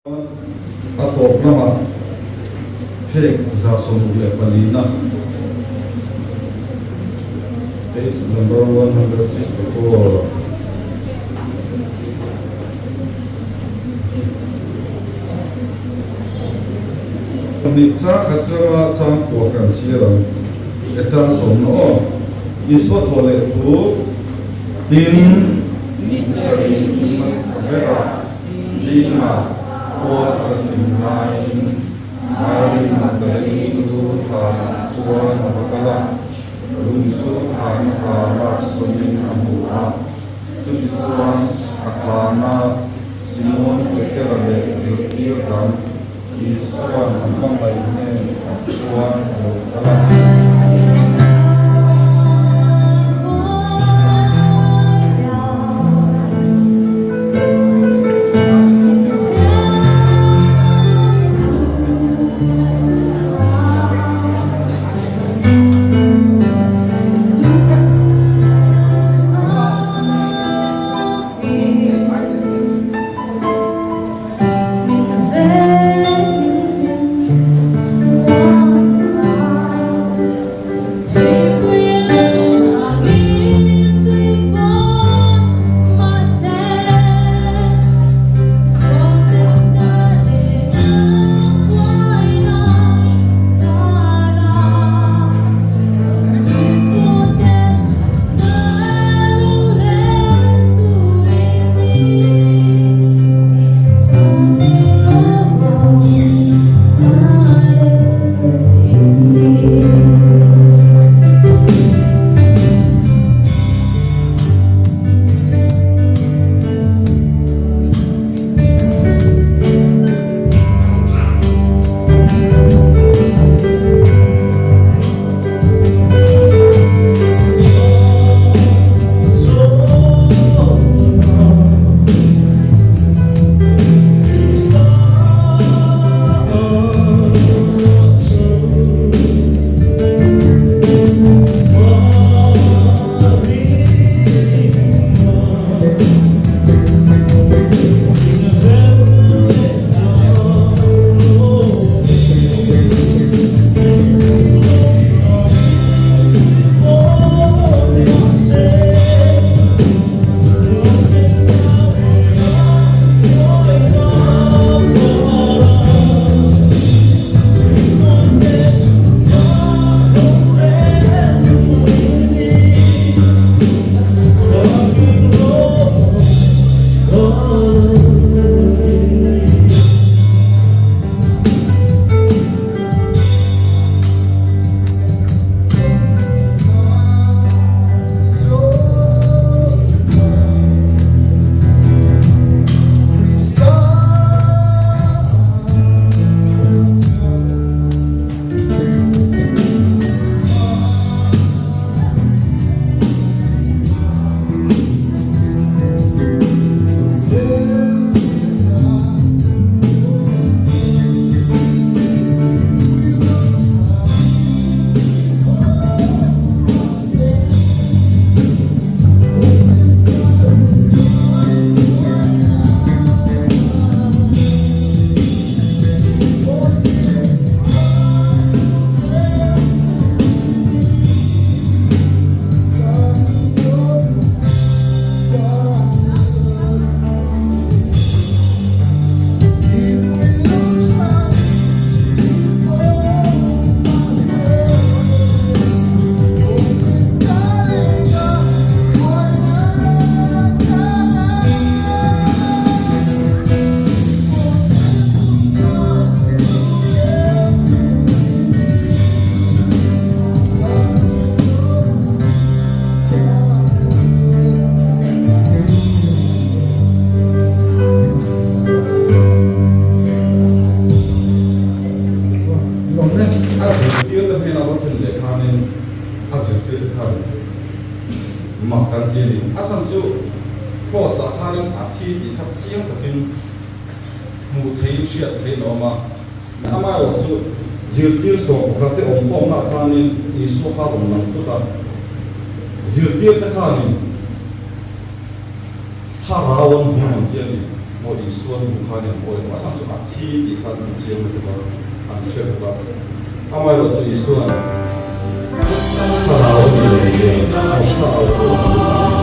Atok nama pek zasom Lalpa'n page number 164. Nica katra cang kuakan siram, ecang somno iswa ṭheuh din misari masvera zima kuat ratimnain mari matari suru than suan bakala rumsu than kala sumin amua suan aklana simon kekerale zirkan Iswan ampang lainnya Iswan bakala makan kiri asal su kosa karing athi di khat siang takin mu thei sia thei loma ama su zirtir so khate om na khanin isu ha om na tuta zirtir ta khanin tha rawn hum kiri 我以说不可能我常说啊天地看只有这个安全的，阿妈我是以说，他好有缘，我靠。